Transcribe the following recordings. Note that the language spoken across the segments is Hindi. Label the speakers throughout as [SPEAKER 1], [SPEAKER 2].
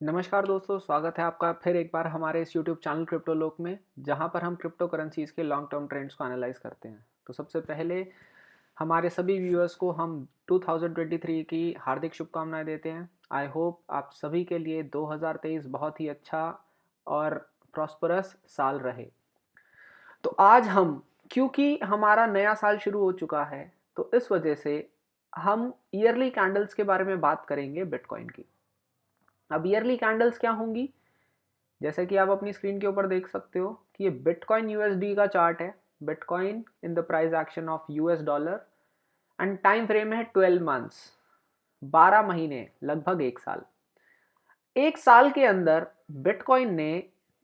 [SPEAKER 1] नमस्कार दोस्तों, स्वागत है आपका फिर एक बार हमारे इस यूट्यूब चैनल क्रिप्टो लोक में, जहां पर हम क्रिप्टो करेंसीज के लॉन्ग टर्म ट्रेंड्स को एनालाइज करते हैं। तो सबसे पहले हमारे सभी व्यूअर्स को हम 2023 की हार्दिक शुभकामनाएं देते हैं। आई होप आप सभी के लिए 2023 बहुत ही अच्छा और प्रॉस्परस साल रहे। तो आज हम, क्योंकि हमारा नया साल शुरू हो चुका है, तो इस वजह से हम ईयरली कैंडल्स के बारे में बात करेंगे बिटकॉइन की। अब ईयरली कैंडल्स क्या होंगी? जैसे कि आप अपनी स्क्रीन के ऊपर देख सकते हो कि ये बिटकॉइन यूएसडी का चार्ट है। Bitcoin in the price action of US dollar and time frame है 12 मंथ्स, 12 महीने, लगभग एक साल। एक साल के अंदर बिटकॉइन ने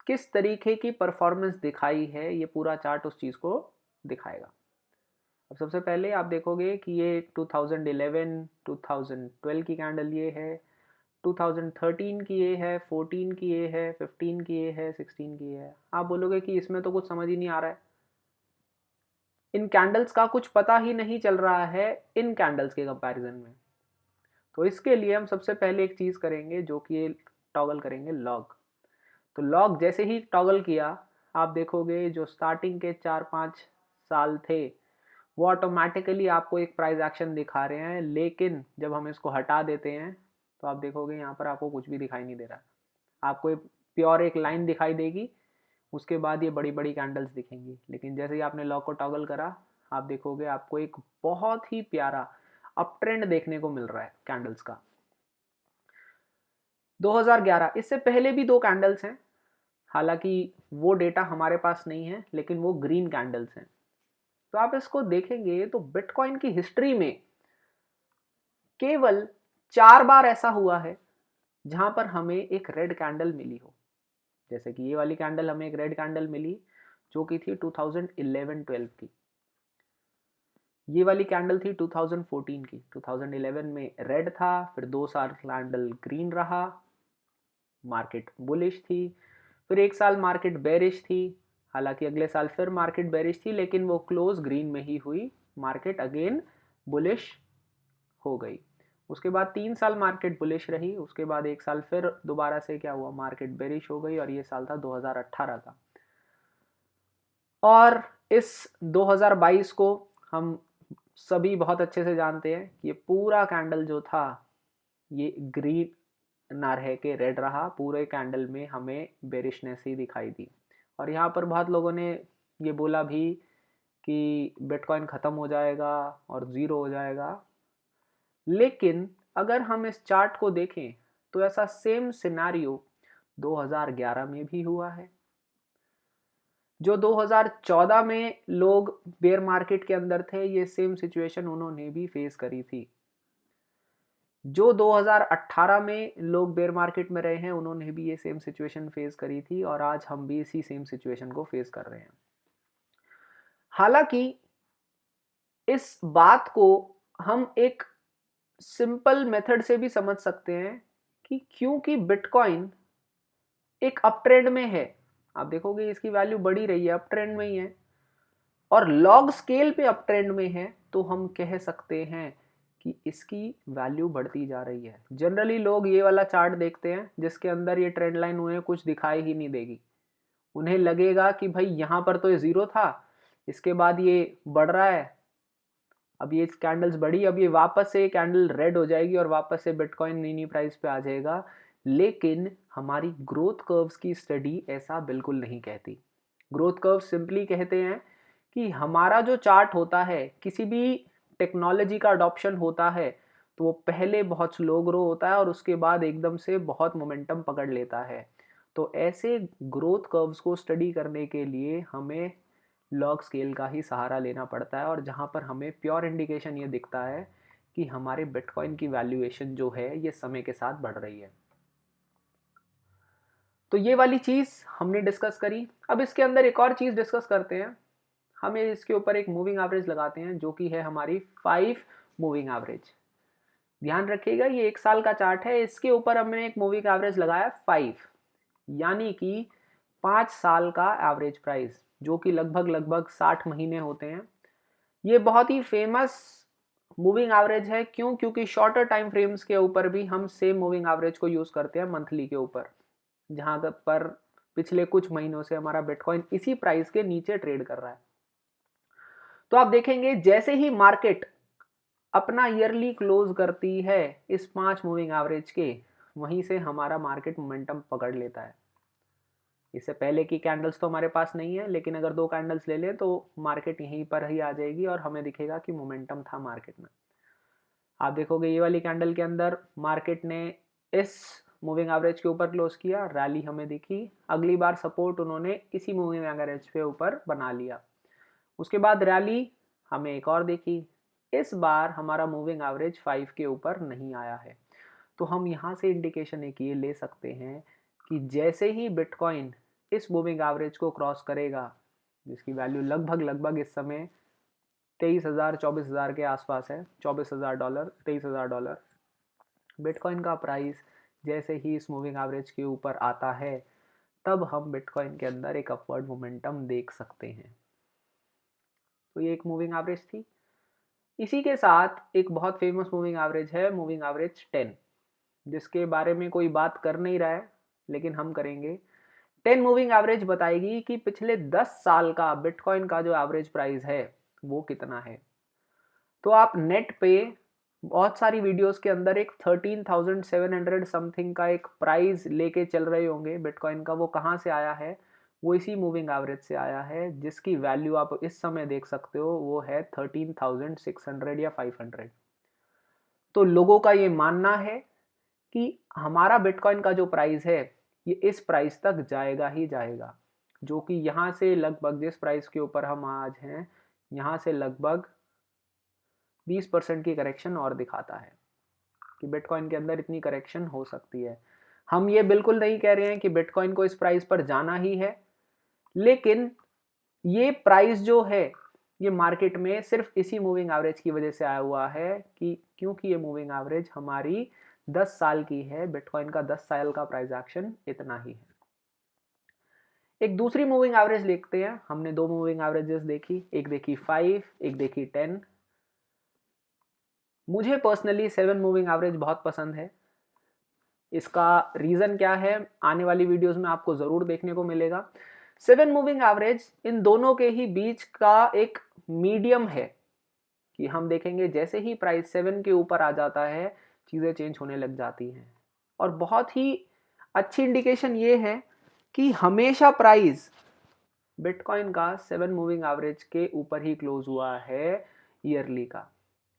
[SPEAKER 1] किस तरीके की परफॉर्मेंस दिखाई है, ये पूरा चार्ट उस चीज को दिखाएगा। अब सबसे पहले आप देखोगे कि ये 2011 2012 की कैंडल ये है, 2013 की ये है, 14 की ये है, 15 की ये है, 16 की ये है। आप बोलोगे कि इसमें तो कुछ समझ ही नहीं आ रहा है, इन कैंडल्स का कुछ पता ही नहीं चल रहा है इन कैंडल्स के कंपैरिजन में। तो इसके लिए हम सबसे पहले एक चीज करेंगे, जो कि ये टॉगल करेंगे लॉग। तो लॉग जैसे ही टॉगल किया, आप देखोगे जो स्टार्टिंग के 4-5 साल थे वो ऑटोमेटिकली आपको एक प्राइस एक्शन दिखा रहे हैं, लेकिन जब हम इसको हटा देते हैं तो आप देखोगे यहाँ पर आपको कुछ भी दिखाई नहीं दे रहा। आपको एक प्योर एक लाइन दिखाई देगी, उसके बाद ये बड़ी बड़ी कैंडल्स दिखेंगी। लेकिन जैसे ही आपने लॉक को टॉगल करा, आप देखोगे आपको एक बहुत ही प्यारा अप ट्रेंड देखने को मिल रहा है कैंडल्स का। 2011, इससे पहले भी दो कैंडल्स हैं, हालांकि वो डेटा हमारे पास नहीं है, लेकिन वो ग्रीन कैंडल्स हैं। तो आप इसको देखेंगे तो बिटकॉइन की हिस्ट्री में केवल 4 बार ऐसा हुआ है जहां पर हमें एक रेड कैंडल मिली हो। जैसे कि ये वाली कैंडल हमें एक रेड कैंडल मिली, जो कि थी 2011-12 की। ये वाली कैंडल थी 2014 की। 2011 में रेड था, फिर 2 साल कैंडल ग्रीन रहा, मार्केट बुलिश थी। फिर एक साल मार्केट बेरिश थी, हालांकि अगले साल फिर मार्केट बेरिश थी, लेकिन वो क्लोज ग्रीन में ही हुई, मार्केट अगेन बुलिश हो गई। उसके बाद 3 साल मार्केट बुलिश रही, उसके बाद एक साल फिर दोबारा से क्या हुआ, मार्केट बेरिश हो गई, और ये साल था 2018 का। और इस 2022 को हम सभी बहुत अच्छे से जानते हैं कि ये पूरा कैंडल जो था ये ग्रीन ना रह के रेड रहा। पूरे कैंडल में हमें बेरिशनेस ही दिखाई दी। और यहाँ पर बहुत लोगों ने ये बोला भी कि बिटकॉइन ख़त्म हो जाएगा और ज़ीरो हो जाएगा, लेकिन अगर हम इस चार्ट को देखें तो ऐसा सेम सिनेरियो 2011 में भी हुआ है। जो 2014 में लोग बेयर मार्केट के अंदर थे, ये सेम सिचुएशन उन्होंने भी फेस करी थी। जो 2018 में लोग बेयर मार्केट में रहे हैं, उन्होंने भी ये सेम सिचुएशन फेस करी थी, और आज हम भी इसी सेम सिचुएशन को फेस कर रहे हैं। हालांकि इस बात को हम एक सिंपल मेथड से भी समझ सकते हैं कि क्योंकि बिटकॉइन एक अप ट्रेंड में है, आप देखोगे इसकी वैल्यू बढ़ी रही है, अप ट्रेंड में ही है, और लॉग स्केल पे अप ट्रेंड में है, तो हम कह सकते हैं कि इसकी वैल्यू बढ़ती जा रही है। जनरली लोग ये वाला चार्ट देखते हैं जिसके अंदर ये ट्रेंड लाइन उन्हें कुछ दिखाई ही नहीं देगी। उन्हें लगेगा कि भाई यहाँ पर तो ये ज़ीरो था, इसके बाद ये बढ़ रहा है, अब ये कैंडल्स बढ़ी, अब ये वापस से कैंडल रेड हो जाएगी और वापस से बिटकॉइन नई नई प्राइस पे आ जाएगा। लेकिन हमारी ग्रोथ कर्व्स की स्टडी ऐसा बिल्कुल नहीं कहती। ग्रोथ कर्व सिंपली कहते हैं कि हमारा जो चार्ट होता है, किसी भी टेक्नोलॉजी का अडॉप्शन होता है, तो वो पहले बहुत स्लो ग्रो होता है और उसके बाद एकदम से बहुत मोमेंटम पकड़ लेता है। तो ऐसे ग्रोथ कर्व्स को स्टडी करने के लिए हमें लॉग स्केल का ही सहारा लेना पड़ता है, और जहाँ पर हमें प्योर इंडिकेशन ये दिखता है कि हमारे बिटकॉइन की वैल्यूएशन जो है ये समय के साथ बढ़ रही है। तो ये वाली चीज़ हमने डिस्कस करी। अब इसके अंदर एक और चीज़ डिस्कस करते हैं। हमें इसके ऊपर एक मूविंग एवरेज लगाते हैं, जो कि है हमारी 5 मूविंग एवरेज। ध्यान रखिएगा, ये एक साल का चार्ट है, इसके ऊपर हमने एक मूविंग एवरेज लगाया 5, यानी कि 5 साल का एवरेज प्राइस, जो कि लगभग लगभग 60 महीने होते हैं। ये बहुत ही फेमस मूविंग एवरेज है। क्यों? क्योंकि शॉर्टर टाइम फ्रेम्स के ऊपर भी हम सेम मूविंग एवरेज को यूज करते हैं मंथली के ऊपर, जहां पर पिछले कुछ महीनों से हमारा बिटकॉइन इसी प्राइस के नीचे ट्रेड कर रहा है। तो आप देखेंगे जैसे ही मार्केट अपना ईयरली क्लोज करती है इस 5 मूविंग एवरेज के, वहीं से हमारा मार्केट मोमेंटम पकड़ लेता है। इससे पहले की कैंडल्स तो हमारे पास नहीं है, लेकिन अगर 2 कैंडल्स ले लें तो मार्केट यहीं पर ही आ जाएगी और हमें दिखेगा कि मोमेंटम था मार्केट में। आप देखोगे ये वाली कैंडल के अंदर मार्केट ने इस मूविंग एवरेज के ऊपर क्लोज किया, रैली हमें दिखी, अगली बार सपोर्ट उन्होंने इसी मूविंग एवरेज के ऊपर बना लिया, उसके बाद रैली हमें एक और देखी, इस बार हमारा मूविंग एवरेज 5 के ऊपर नहीं आया है। तो हम यहाँ से इंडिकेशन एक ये ले सकते हैं कि जैसे ही बिटकॉइन इस मूविंग एवरेज को क्रॉस करेगा, जिसकी वैल्यू लगभग इस समय 23,000 24,000 के आसपास है, $24,000 $23,000, बिटकॉइन का प्राइस जैसे ही इस मूविंग एवरेज के ऊपर आता है तब हम बिटकॉइन के अंदर एक अपवर्ड मोमेंटम देख सकते हैं। तो ये एक मूविंग एवरेज थी। इसी के साथ एक बहुत फेमस मूविंग एवरेज है, मूविंग एवरेज 10, जिसके बारे में कोई बात कर नहीं रहा है लेकिन हम करेंगे। 10 मूविंग एवरेज बताएगी कि पिछले 10 साल का बिटकॉइन का जो एवरेज प्राइस है वो कितना है। तो आप नेट पे बहुत सारी वीडियोस के अंदर एक 13,700 समथिंग का एक प्राइस लेके चल रहे होंगे बिटकॉइन का। वो कहाँ से आया है? वो इसी मूविंग एवरेज से आया है, जिसकी वैल्यू आप इस समय देख सकते हो वो है 13,600 या 500। तो लोगों का ये मानना है कि हमारा बिटकॉइन का जो प्राइस है ये इस प्राइस तक जाएगा ही जाएगा, जो कि यहाँ से लगभग जिस प्राइस के ऊपर हम आज हैं यहाँ से लगभग 20% की करेक्शन और दिखाता है कि बिटकॉइन के अंदर इतनी करेक्शन हो सकती है। हम ये बिल्कुल नहीं कह रहे हैं कि बिटकॉइन को इस प्राइस पर जाना ही है, लेकिन ये प्राइस जो है ये मार्केट में सिर्फ इसी मूविंग एवरेज की वजह से आया हुआ है कि क्योंकि ये मूविंग एवरेज हमारी 10 साल की है, बिटकॉइन का 10 साल का प्राइस एक्शन इतना ही है। एक दूसरी मूविंग एवरेज देखते हैं। हमने 2 मूविंग एवरेजेस देखी, एक देखी 5, एक देखी 10। मुझे पर्सनली 7 मूविंग एवरेज बहुत पसंद है। इसका रीज़न क्या है आने वाली वीडियोस में आपको ज़रूर देखने को मिलेगा। 7 मूविंग एवरेज इन दोनों के ही बीच का एक मीडियम है कि हम देखेंगे जैसे ही प्राइस 7 के ऊपर आ जाता है चीज़ें चेंज होने लग जाती हैं। और बहुत ही अच्छी इंडिकेशन ये है कि हमेशा प्राइस बिटकॉइन का 7 मूविंग एवरेज के ऊपर ही क्लोज हुआ है ईयरली का।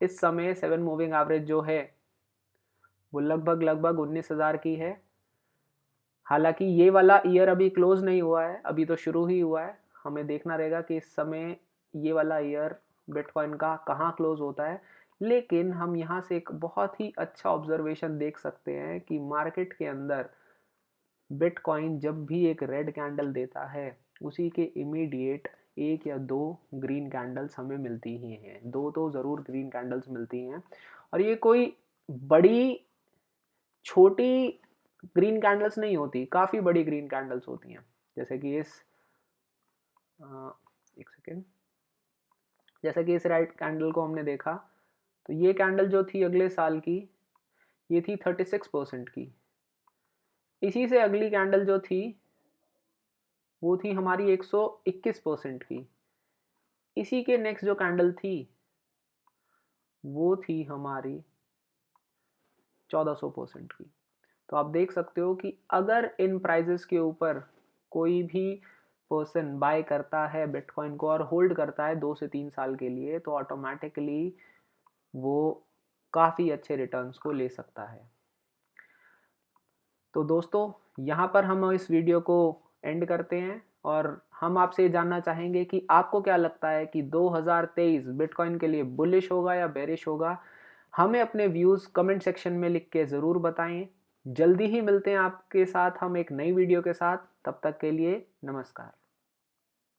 [SPEAKER 1] इस समय 7 मूविंग एवरेज जो है वो लगभग 19,000 की है। हालांकि ये वाला ईयर अभी क्लोज नहीं हुआ है, अभी तो शुरू ही हुआ है। हमें देखना रहेगा कि इस समय ये वाला ईयर बिटकॉइन का कहाँ क्लोज होता है। लेकिन हम यहाँ से एक बहुत ही अच्छा ऑब्जर्वेशन देख सकते हैं कि मार्केट के अंदर बिटकॉइन जब भी एक रेड कैंडल देता है उसी के इमीडिएट 1 या 2 ग्रीन कैंडल्स हमें मिलती ही हैं। 2 तो ज़रूर ग्रीन कैंडल्स मिलती हैं, और ये कोई बड़ी छोटी ग्रीन कैंडल्स नहीं होती, काफ़ी बड़ी ग्रीन कैंडल्स होती हैं। जैसे कि एक सेकेंड, जैसे कि इस रेड कैंडल को हमने देखा, तो ये कैंडल जो थी अगले साल की ये थी 36% की। इसी से अगली कैंडल जो थी वो थी हमारी 121% की। इसी के नेक्स्ट जो कैंडल थी वो थी हमारी 1400% की। तो आप देख सकते हो कि अगर इन प्राइजेस के ऊपर कोई भी पर्सन बाय करता है बिटकॉइन को और होल्ड करता है 2 से 3 साल के लिए, तो ऑटोमेटिकली वो काफ़ी अच्छे रिटर्न्स को ले सकता है। तो दोस्तों यहाँ पर हम इस वीडियो को एंड करते हैं, और हम आपसे जानना चाहेंगे कि आपको क्या लगता है कि 2023 बिटकॉइन के लिए बुलिश होगा या बेरिश होगा। हमें अपने व्यूज़ कमेंट सेक्शन में लिख के ज़रूर बताएं। जल्दी ही मिलते हैं आपके साथ हम एक नई वीडियो के साथ। तब तक के लिए नमस्कार।